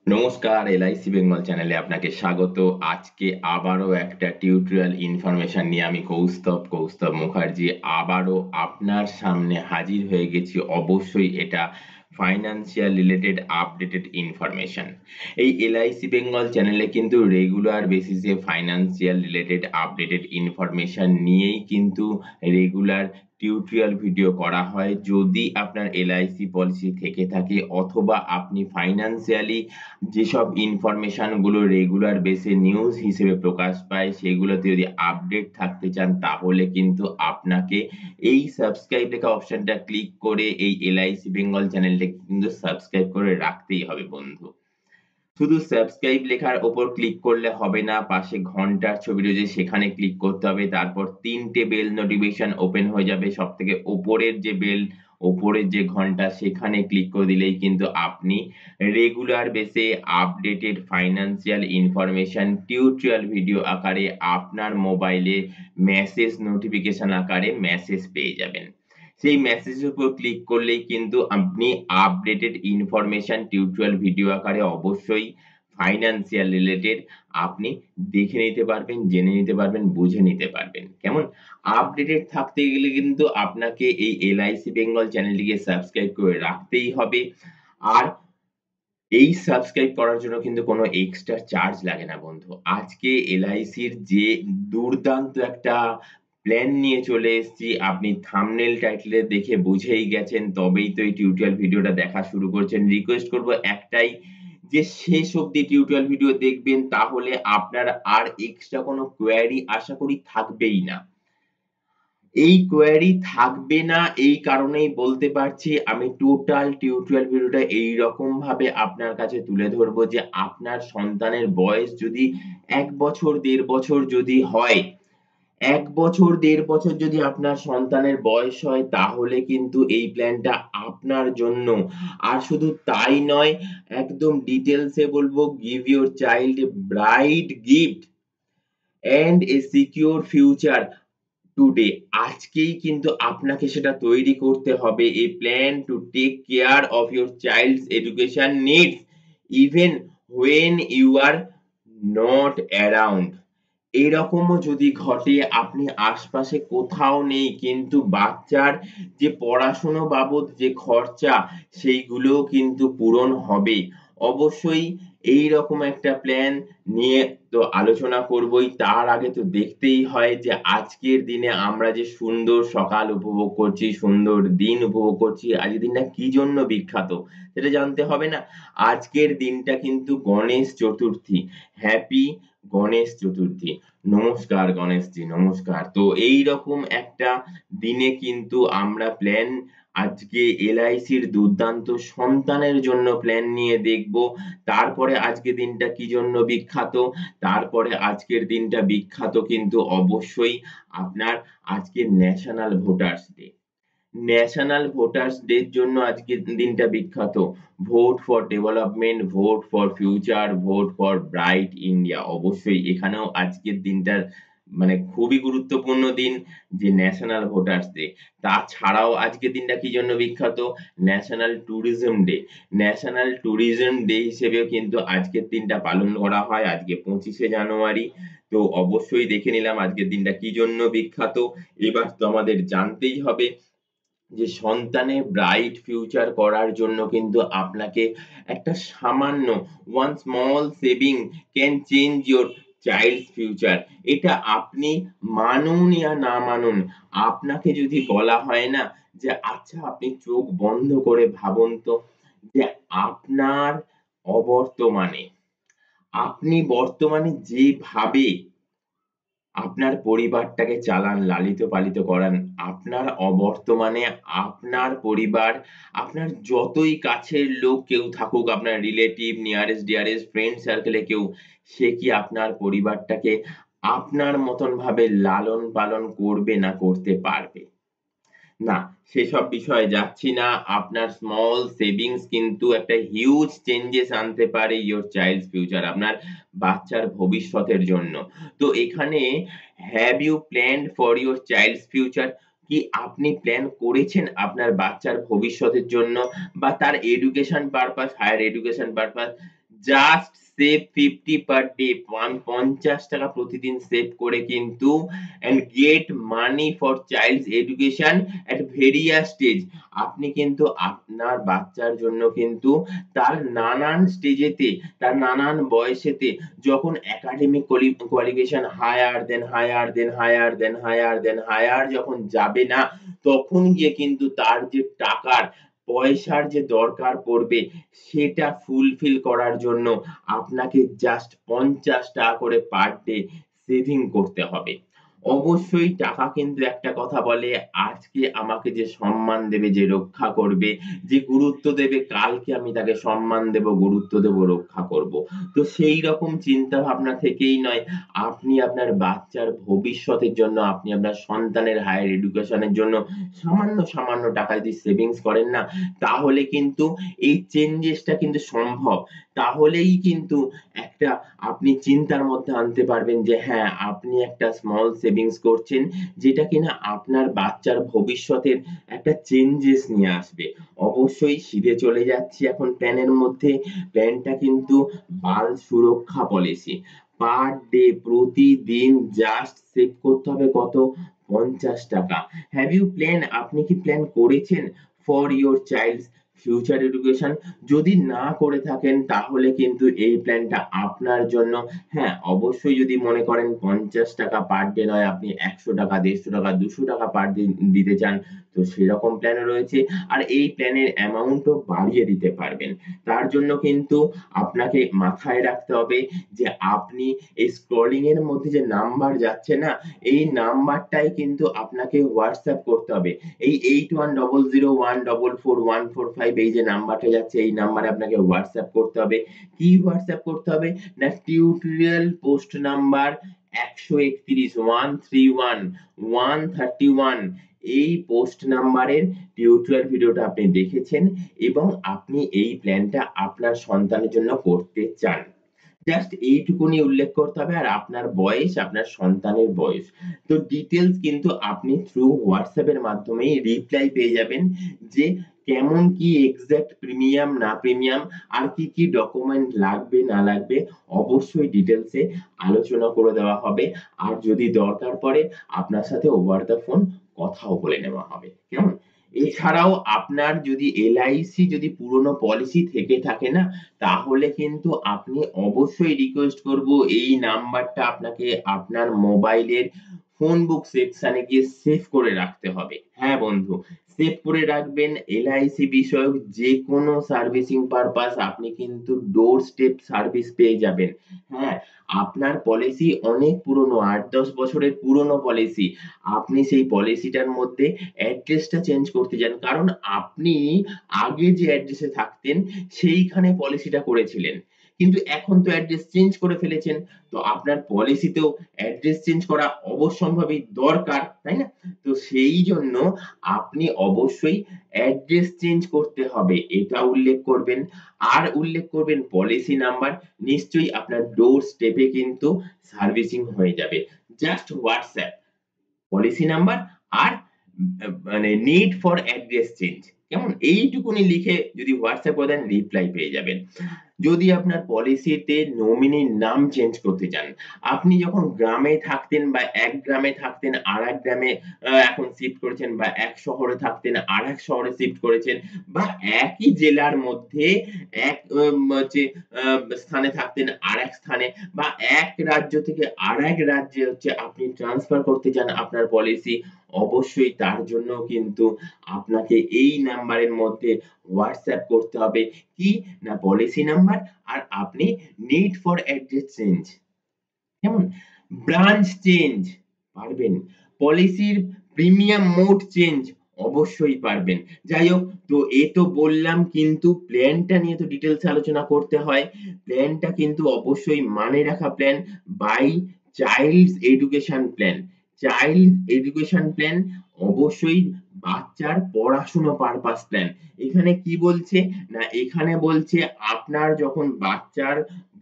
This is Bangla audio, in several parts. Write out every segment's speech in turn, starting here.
নমস্কার, এলআইসি বেঙ্গল চ্যানেলে আপনাকে স্বাগত। আজকে আবারও একটা টিউটোরিয়াল ইনফরমেশন নিয়ে আমি কৌস্তব মুখার্জি আবারও আপনার সামনে হাজির হয়ে গেছি। অবশ্যই এটা ফাইন্যান্সিয়াল রিলেটেড আপডেটেড ইনফরমেশন। এই এলআইসি বেঙ্গল চ্যানেলে কিন্তু রেগুলার বেসিসে ফাইন্যান্সিয়াল রিলেটেড আপডেটেড ইনফরমেশন নিয়েই কিন্তু রেগুলার টিউটোরিয়াল ভিডিও করা হয়। যদি আপনার এলআইসি পলিসি থেকে থাকে অথবা আপনি ফাইন্যান্সিয়ালি যেসব ইনফরমেশন গুলো রেগুলার বেসে নিউজ হিসেবে প্রকাশ পায় সেগুলোতে যদি আপডেট থাকতে চান তাহলে কিন্তু আপনাকে এই সাবস্ক্রাইব লেখা অপশনটা ক্লিক করে এই এলআইসি বেঙ্গল চ্যানেলটাকে কিন্তু সাবস্ক্রাইব করে রাখতেই হবে বন্ধু। শুধু সাবস্ক্রাইব লেখার উপর ক্লিক করলে হবে না, পাশে ঘন্টার ছবি রয়েছে সেখানে ক্লিক করতে হবে। তারপর ৩টে বেল নোটিফিকেশন ওপেন হয়ে যাবে। সবথেকে উপরের যে বেল, উপরের যে ঘন্টা সেখানে ক্লিক করে দিলেই কিন্তু আপনি রেগুলার বেসে updated financial information tutorial video আকারে আপনার মোবাইলে মেসেজ নোটিফিকেশন আকারে মেসেজ পেয়ে যাবেন। সেই মেসেজের উপর ক্লিক করলেই কিন্তু আপনি আপডেটেড ইনফরমেশন টিউটোরিয়াল ভিডিও আকারে অবশ্যই ফাইন্যান্সিয়াল রিলেটেড আপনি দেখে নিতে পারবেন, জেনে নিতে পারবেন, বুঝে নিতে পারবেন। কেমন? আপডেটেড থাকতে গেলে কিন্তু আপনাকে এই এলআইসি বেঙ্গল চ্যানেলটিকে সাবস্ক্রাইব করে রাখতেই হবে। আর এই সাবস্ক্রাইব করার জন্য কিন্তু কোনো এক্সট্রা চার্জ লাগে না বন্ধু। আজকে এলআইসির যে দুর্দান্ত একটা প্ল্যান নিয়ে চলে এসেছি, আপনি থাম্বনেল টাইটেল এ দেখে বুঝেই গেছেন, তবেই তো এই টিউটোরিয়াল ভিডিওটা দেখা শুরু করছেন। রিকোয়েস্ট করব একটাই, যে শেষ অবধি টিউটোরিয়াল ভিডিও দেখবেন, তাহলে আপনার আর এক্সট্রা কোনো কোয়েরি আশা করি থাকবেই না। এই কোয়েরি থাকবে না এই কারণেই বলতে পারছি, আমি টোটাল টিউটোরিয়াল ভিডিওটা এইরকম ভাবে আপনার কাছে তুলে ধরবো যে আপনার সন্তানের বয়স যদি ১ বছর ১.৫ বছর যদি হয়, ১ বছর ১.৫ বছর যদি আপনার সন্তানের বয়স হয় তাহলে কিন্তু এই প্ল্যানটা আপনার জন্য। আর শুধু তাই নয়, একদম ডিটেইলস এ বলবো, give your child a bright gift and a secure future today. আজকেই কিন্তু আপনাকে সেটা তৈরি করতে হবে। A plan to take care of your child's education needs even when you are not around. এরকমও যদি ঘটে, আপনি আশপাশে কোথাও নেই কিন্তু বাচ্চার যে পড়াশুনো বাবদ যে খরচা সেইগুলোও কিন্তু পূরণ হবে। অবশ্যই এইরকম একটা প্ল্যান নিয়ে তো আলোচনা করবই। তার আগে তো দেখতেই হয় যে আজকের দিনে আমরা যে সুন্দর সকাল উপভোগ করছি, সুন্দর দিন উপভোগ করছি, আজকের দিনটা কি জন্য বিখ্যাত সেটা জানতে হবে না? আজকের দিনটা কিন্তু গণেশ চতুর্থী। হ্যাপি গণেশ চতুর্থী। নমস্কার গণেশজি, নমস্কার। তো এইরকম একটা দিনে কিন্তু আমরা প্ল্যান আজকে এলআইসির দুর্দান্ত সন্তানের জন্য প্ল্যান নিয়ে দেখব। তারপরে আজকের দিনটা কি জন্য বিখ্যাত, তারপরে আজকের দিনটা বিখ্যাত কিন্তু অবশ্যই আপনার আজকে national voters day. National voters ডের জন্য আজকের দিনটা বিখ্যাত। Vote for development, vote for future, vote for bright India. অবশ্যই এখানেও আজকের দিনটা মানে খুবই গুরুত্বপূর্ণ দিন, যে ন্যাশনাল ভোটার্স ডে। তাছাড়াও আজকের দিনটা কি জন্য বিখ্যাত? National tourism day. National tourism day হিসেবেও কিন্তু আজকের দিনটা পালন করা হয়। আজকে ২৫শে জানুয়ারি। তো অবশ্যই দেখে নিলাম আজকের দিনটা কি জন্য বিখ্যাত। এবার তো আমাদের জানতেই হবে যে সন্তানের ব্রাইট ফিউচার করার জন্য কিন্তু আপনাকে একটা সামান্য one small saving can change your child's future. এটা আপনি মানুন ইয়া না মানুন, আপনাকে যদি বলা হয় না যে আচ্ছা আপনি চোখ বন্ধ করে ভাবুন তো, যে আপনার অবর্তমানে, আপনি বর্তমানে যেভাবে আপনার পরিবারটাকে চালান, লালিত-পালিত করান, আপনার অবর্তমানে আপনার পরিবার, আপনার যতই কাছের লোক কেউ থাকুক, আপনার relative, nearest dearest friend circle এ কেউ, সে কি আপনার পরিবারটাকে আপনার মতন ভাবে লালন-পালন করবে না করতে পারবে? না, সেসব বিষয়ে যাচ্ছি না। আপনার স্মল সেভিংস কিন্তু একটা হিউজ চেঞ্জেস আনতে পারে ইওর চাইল্ডস ফিউচার, আপনার বাচ্চার ভবিষ্যতের জন্য। তো এখানে have you planned for your child's future? কি আপনি প্ল্যান করেছেন আপনার বাচ্চার ভবিষ্যতের জন্য বা তার education purpose, higher education purpose? Just save 50 per day, 50 টাকা প্রতিদিন সেভ করে কিন্তু and get money for child's education at various stage. আপনি কিন্তু আপনার বাচ্চার জন্য কিন্তু তার নানান স্টেজেতে, তার নানান বয়সেতে যখন একাডেমিক কোয়ালিফিকেশন হায়ার যখন যাবে না, তখন গিয়ে কিন্তু তার যে টাকার পয়সার যে দরকার পড়বে সেটা ফুলফিল করার জন্য আপনাকে জাস্ট 50 টাকা করে পার ডে সেভিং করতে হবে। অবশ্যই টাকা কিন্তু একটা কথা বলে, আজকে আমাকে যে সম্মান দেবে, যে রক্ষা করবে, যে গুরুত্ব দেবে, কালকে আমি তাকে সম্মান দেব, গুরুত্ব দেব, রক্ষা করব। তো সেই রকম চিন্তা ভাবনা থেকেই নয়, আপনি আপনার বাচ্চার ভবিষ্যতের জন্য, আপনি আপনার সন্তানের হায়ার এডুকেশনের জন্য সামান্য টাকা যদি সেভিংস করেন না, তাহলে কিন্তু এই চেঞ্জেসটা কিন্তু সম্ভব। তাহলেই কিন্তু একটা আপনি চিন্তার মধ্যে আনতে পারবেন যে হ্যাঁ, আপনি একটা স্মল সেভিংস করছেন, যেটা কিনা আপনার বাচ্চার ভবিষ্যতের একটা চেঞ্জেস নিয়ে আসবে। অবশ্যই সিধে চলে যাচ্ছি এখন প্ল্যানের মধ্যে। প্ল্যানটা কিন্তু বাল সুরক্ষা পলিসি। পার ডে প্রতিদিন জাস্ট সেভ করতে হবে কত? 50 টাকা। হ্যাভ ইউ প্ল্যান, আপনি কি প্ল্যান করেছেন for your child's future education? যদি না করে থাকেন তাহলে কিন্তু এই প্ল্যানটা আপনার জন্য। হ্যাঁ, অবশ্যই যদি মনে করেন 50 টাকা পার ডে নয়, আপনি 100 টাকা, 150 টাকা, 200 টাকা পার দিন দিতে চান, তো সেরকম প্ল্যানও রয়েছে। আর এই প্ল্যানের অ্যামাউন্টও বাড়িয়ে দিতে পারবেন। তার জন্য কিন্তু আপনাকে মাথায় রাখতে হবে যে আপনি এই স্ক্রলিং এর মধ্যে যে নাম্বার যাচ্ছে না, এই নাম্বারটাই কিন্তু আপনাকে হোয়াটসঅ্যাপ করতে হবে। এই 8100144145 এই যে নাম্বারটা যাচ্ছে, এই নাম্বারে আপনাকে হোয়াটসঅ্যাপ করতে হবে। কি হোয়াটসঅ্যাপ করতে হবে? না টিউটোরিয়াল পোস্ট নাম্বার 131 131 131, এই পোস্ট নাম্বারের টিউটোরিয়াল ভিডিওটা আপনি দেখেছেন এবং আপনি এই প্ল্যানটা আপনার সন্তানের জন্য করতে চান। জাস্ট এইটুকুনি উল্লেখ করতে হবে আর আপনার বয়স, আপনার সন্তানের বয়স। তো ডিটেইলস কিন্তু আপনি থ্রু হোয়াটসঅ্যাপ এর মাধ্যমেই রিপ্লাই পেয়ে যাবেন যে কেমন কি এক্সাক্ট প্রিমিয়াম না প্রিমিয়াম, আর কি ডকুমেন্ট লাগবে না লাগবে, অবশ্যই ডিটেইলস এ আলোচনা করে দেওয়া হবে। আর যদি দরকার পড়ে আপনার সাথে ওভার দ্য ফোন কথাও বলে নেওয়া হবে। কেমন? এছাড়াও আপনার যদি এলআইসি যদি পুরনো পলিসি থেকে থাকে না, তাহলে কিন্তু আপনি অবশ্যই রিকোয়েস্ট করব এই নাম্বারটা আপনাকে আপনার মোবাইলের ফোন বুক সেকশনে গিয়ে সেভ করে রাখতে হবে। হ্যাঁ বন্ধু, সেভ করে রাখবেন। এলআইসি বিষয়ক যেকোনো সার্ভিসিং পারপাস আপনি কিন্তু ডোর স্টেপ সার্ভিস পেয়ে যাবেন। হ্যাঁ, আপনার পলিসি অনেক পুরনো, 8-10 বছরের পুরনো পলিসি। আপনি সেই পলিসিটার মধ্যে অ্যাড্রেসটা চেঞ্জ করতে চান, কারণ আপনি আগে যে অ্যাড্রেসে থাকতেন সেইখানে পলিসিটা করেছিলেন। কিন্তু এখন তো অ্যাড্রেস চেঞ্জ করে ফেলেছেন। তো আপনার পলিসিতেও অ্যাড্রেস চেঞ্জ করা অবশ্যম্ভাবী দরকার, তাই না? তো সেই জন্য আপনি অবশ্যই অ্যাড্রেস চেঞ্জ করতে হবে, এটা উল্লেখ করবেন। আর উল্লেখ করবেন পলিসি নাম্বার। নিশ্চয়ই আপনার ডোর স্টেপে কিন্তু সার্ভিসিং হয়ে যাবে। জাস্ট হোয়াটসঅ্যাপ পলিসি নাম্বার আর মানে নিড ফর অ্যাড্রেস চেঞ্জ, কেমন? এইটুকুনি লিখে যদি হোয়াটসঅ্যাপ করে দেন রিপ্লাই পেয়ে যাবেন। যদি আপনার পলিসিতে নমিনির নাম চেঞ্জ করতে চান, আপনি যখন গ্রামে থাকতেন বা এক গ্রামে থাকতেন আরেক গ্রামে এখন শিফট করেছেন, বা এক শহরে থাকতেন আরেক শহরে শিফট করেছেন, বা একই জেলার মধ্যে এক হচ্ছে স্থানে থাকতেন আরেক স্থানে, বা এক রাজ্য থেকে আরেক রাজ্যে হচ্ছে আপনি ট্রান্সফার করতে চান আপনার পলিসি, অবশ্যই তার জন্য কিন্তু আপনাকে এই নাম্বারের মধ্যে হোয়াটসঅ্যাপ করতে হবে। কি না পলিসি নাম্বার আর আপনি নিড ফর অ্যাড্রেস চেঞ্জ, কেমন? ব্রাঞ্চ চেঞ্জ পারবেন। পলিসির প্রিমিয়াম মোড চেঞ্জ অবশ্যই পারবেন। যাই হোক, তো এ তো বললাম, কিন্তু প্ল্যানটা নিয়ে তো ডিটেইলস আলোচনা করতে হয়। প্ল্যানটা কিন্তু অবশ্যই মানে রাখা plan by child's education plan. Child education plan অবশ্যই বাচ্চার পড়াশোনা পারপাস প্ল্যান। এখানে কি বলছে না, এখানে বলছে আপনার যখন বাচ্চার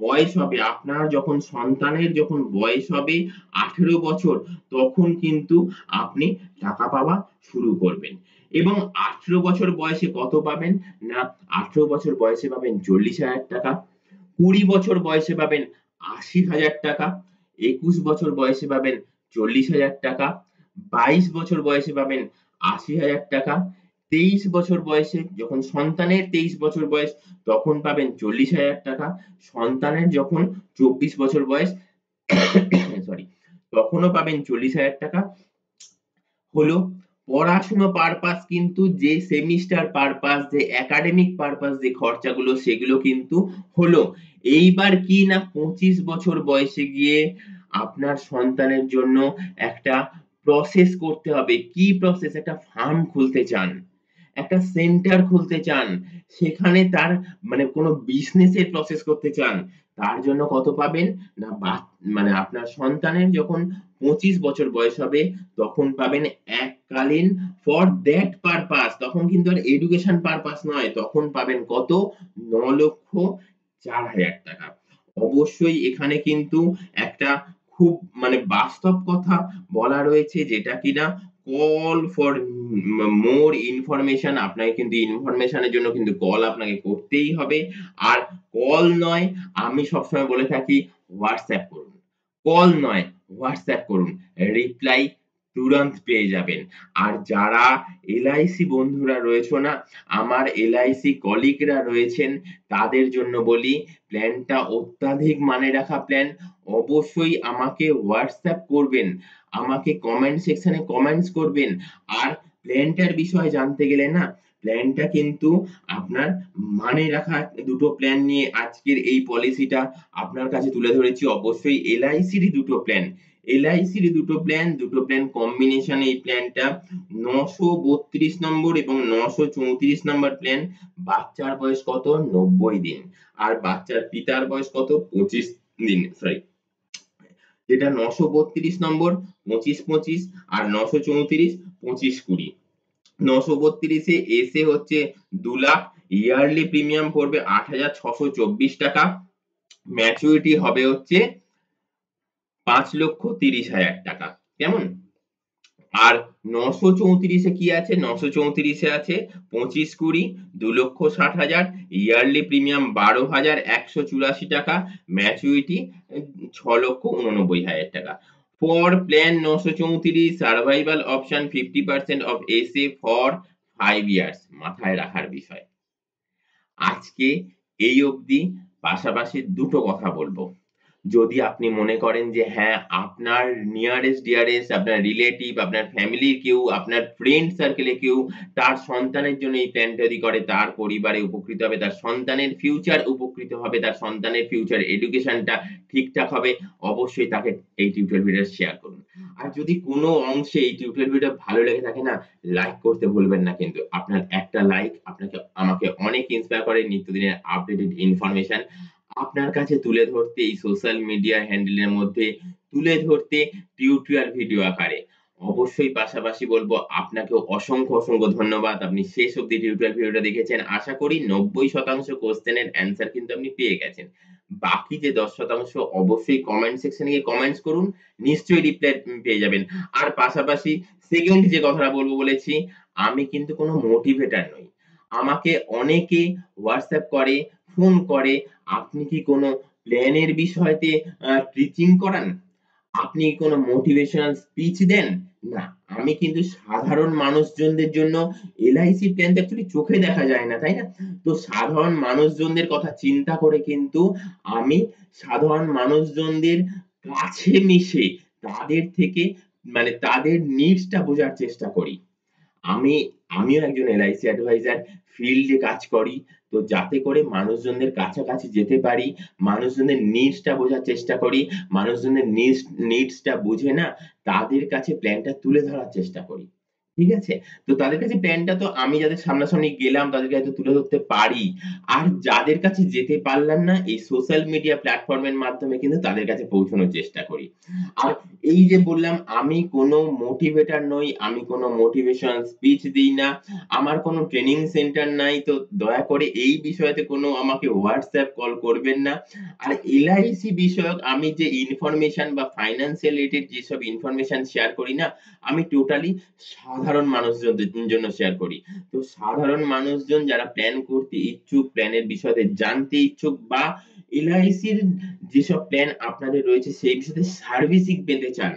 বয়স হবে, আপনার যখন সন্তানের যখন বয়স হবে 18 বছর, তখন কিন্তু আপনি টাকা পাওয়া শুরু করবেন। এবং 18 বছর বয়সে কত পাবেন? না 18 বছর বয়সে পাবেন 40,000 টাকা। 20 বছর বয়সে পাবেন 80,000 টাকা, 21 বছর বয়সে পাবেন 40,000 টাকা, 22 বছর বয়সে পাবেন 80,000 টাকা, 23 বছর বয়সে যখন সন্তানের 23 বছর বয়স তখন পাবেন 40,000 টাকা, সন্তানের যখন 24 বছর বয়স সরি তখনও পাবেন 40,000 টাকা। হলো পড়াশুনো পারপাস কিন্তু যে সেমিস্টার পারপাস যে একাডেমিক পারপাস যে খরচাগুলো সেগুলো কিন্তু হলো। এইবার কি না 25 বছর বয়সে গিয়ে আপনার সন্তানের জন্য একটা প্রসেস করতে হবে। কি প্রসেস? একটা ফার্ম খুলতে চান, একটা সেন্টার খুলতে চান, সেখানে তার মানে কোনো বিজনেসের প্রসেস করতে চান। তার জন্য কত পাবেন? না মানে আপনার সন্তানের যখন 25 বছর বয়স হবে তখন পাবেন এককালীন ফর দ্যাট পারপাস, তখন কিন্তু আর এডুকেশন পারপাস নয়, তখন পাবেন কত? 9,04,000 টাকা। অবশ্যই এখানে কিন্তু একটা খুব মানে বাস্তব কথা বলা রয়েছে যেটা কিনা কল ফর মোর ইনফরমেশন, আপনাকে কিন্তু ইনফরমেশনের জন্য কিন্তু কল আপনাকে করতেই হবে। আর কল নয়, আমি সবসময় বলে থাকি হোয়াটসঅ্যাপ করুন। কল নয়, হোয়াটসঅ্যাপ করুন, রিপ্লাই তুরন্ত পেয়ে যাবেন। আর যারা এলআইসি বন্ধুরা রয়েছো না, আমার এলআইসি কলিগরা রয়েছেন, তাদের জন্য বলি প্ল্যানটা অত্যাধিক মানে রাখা প্ল্যান। অবশ্যই আমাকে হোয়াটসঅ্যাপ করবেন, আমাকে কমেন্ট সেকশনে কমেন্টস করবেন। আর প্ল্যানটার বিষয়ে জানতে গেলে না, প্ল্যানটা কিন্তু আপনার মানে রাখা দুটো প্ল্যান নিয়ে আজকের এই পলিসিটা আপনার কাছে তুলে ধরেছি। অবশ্যই এলআইসিরই দুটো প্ল্যান, এলআইসির দুটো প্ল্যান কম্বিনেশন এই প্ল্যানটা 932 নম্বর এবং 934 নম্বর প্ল্যান। বাচ্চার বয়স কত? 90 দিন। আর বাচ্চার পিতার বয়স কত? 25 দিন। সরি, যেটা 932 নম্বর 25-25 আর 934 25-20। 932 এ এসে হচ্ছে 2 লাখ, ইয়ারলি প্রিমিয়াম পড়বে 8,624 টাকা, ম্যাচুরিটি হবে হচ্ছে 5,30,000 টাকা। কেমন? আর 934 এ কি আছে? 934 এ আছে 25-20 2,60,000, ইয়ারলি প্রিমিয়াম 12,184 টাকা, ম্যাচুরিটি 6,89,000 টাকা। For plan 934 survival option 50% of SA for 5 years, মাথায় রাখার বিষয়। আজকে এই অবধি পাশাপাশি দুটো কথা বলবো। যদি আপনি মনে করেন যে হ্যাঁ, আপনার নিয়ারেস্ট ডিয়ারেস্ট, আপনার রিলেটিভ, আপনার ফ্যামিলির কেউ, আপনার ফ্রেন্ড সার্কেলে কেউ তার সন্তানের জন্য এই প্ল্যান তৈরি করে, তার পরিবারে উপকৃত হবে, তার সন্তানের ফিউচার উপকৃত হবে, তার সন্তানের ফিউচার এডুকেশনটা ঠিকঠাক হবে, অবশ্যই তাকে এই টিউটোরিয়াল ভিডিওটা শেয়ার করুন। আর যদি কোনো অংশে এই টিউটোরিয়াল ভিডিও ভালো লেগে থাকে না, লাইক করতে ভুলবেন না কিন্তু। আপনার একটা লাইক আমাকে অনেক ইন্সপায়ার করে নিত্যদিনের আপডেটেড ইনফরমেশন আপনার কাছে তুলে ধরতে, এই সোশ্যাল মিডিয়া হ্যান্ডেলের মধ্যে তুলে ধরতে টিউটোরিয়াল ভিডিও আকারে। অবশ্যই পাশাপাশি বলবো আপনাকেও অসংখ্য ধন্যবাদ। আপনি শেষ অবধি টিউটোরিয়াল ভিডিওটা দেখেছেন। আশা করি 90% কোয়েশ্চেনের অ্যান্সার কিন্তু আপনি পেয়ে গেছেন। বাকি যে 10% অবশ্যই কমেন্ট সেকশনে গিয়ে কমেন্টস করুন। নিশ্চয়ই রিপ্লাই পেয়ে যাবেন। আর পাশাপাশি সেকেন্ড যে কথাটা বলবো বলেছি, আমি কিন্তু কোনো মোটিভেটর নই। আমাকে অনেকে হোয়াটসঅ্যাপ করে, ফোন করে, আপনি কি কোনো প্ল্যানের বিষয়তে টিচিং করান? আপনি কি কোনো মোটিভেশনাল স্পিচ দেন? না, আমি কিন্তু সাধারণ মানুষজনদের জন্য এলআইসি প্ল্যান তো অ্যাকচুয়ালি চোখে দেখা যায় না, তাই না? তো সাধারণ মানুষজনদের কথা চিন্তা করে কিন্তু আমি সাধারণ মানুষজনদের কাছে মিশে তাদের থেকে মানে তাদের নিডসটা বোঝার চেষ্টা করি। আমি আমিও একজন এলআইসি অ্যাডভাইজার, ফিল্ডে কাজ করি। তো যাতে করে মানুষজনদের কাছাকাছি যেতে পারি, মানুষজনদের নিডসটা বোঝার চেষ্টা করি, মানুষজনদের নিডসটা বুঝে না তাদের কাছে প্ল্যানটা তুলে ধরার চেষ্টা করি। ঠিক আছে? তো তাদের কাছে প্ল্যানটা তো আমি যাদের সামনাসামনি গেলাম তাদেরকে হয়তো তুলে ধরতে পারি। আর যাদের কাছে যেতে পারলাম না, এই সোশ্যাল মিডিয়া প্ল্যাটফর্ম এর মাধ্যমে কিন্তু তাদের কাছে পৌঁছানোর চেষ্টা করি। আর এই যে বললাম আমি কোনো মোটিভেটর নই, আমি কোনো মোটিভেশনাল স্পিচ দিই না, আমার কোনো ট্রেনিং সেন্টার নাই, তো দয়া করে এই বিষয়তে কোনো আমাকে হোয়াটসঅ্যাপ কল করবেন না। আর এলআইসি বিষয়ক আমি যে ইনফরমেশন বা ফাইন্যান্সিয়াল রিলেটেড যেসব ইনফরমেশন শেয়ার করি না, আমি টোটালি সাধারণ সাধারণ মানুষজনদের জন্য শেয়ার করি। তো সাধারণ মানুষজন যারা প্ল্যান করতে ইচ্ছুক, প্ল্যানের বিষয়ে জানতে ইচ্ছুক বা এলআইসির যেসব প্ল্যান আপনাদের রয়েছে সেই বিষয়ে সার্ভিসিং পেতে চান,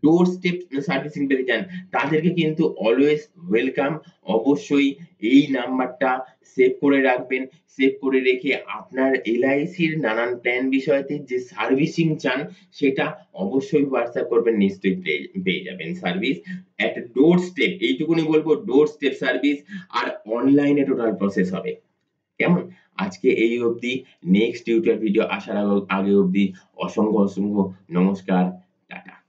ডোর স্টেপ সার্ভিসিং পেতে চান, তাদেরকে কিন্তু অলওয়েজ ওয়েলকাম। অবশ্যই এই নাম্বারটা সেভ করে রাখবেন। সেভ করে রেখে আপনার এলআইসির নানান প্ল্যান বিষয়তে যে সার্ভিসিং চান সেটা অবশ্যই WhatsApp করবেন, নিশ্চয়ই পেয়ে যাবেন সার্ভিস। একটা ডোর স্টেপ, এইটুকুনি বলব, ডোর স্টেপ সার্ভিস, আর অনলাইনে টোটাল প্রসেস হবে। কেমন? আজকে এই অবধি। নেক্সট টিউটোরিয়াল ভিডিও আসার আগে অবধি অসংখ্য নমস্কার। টাটা।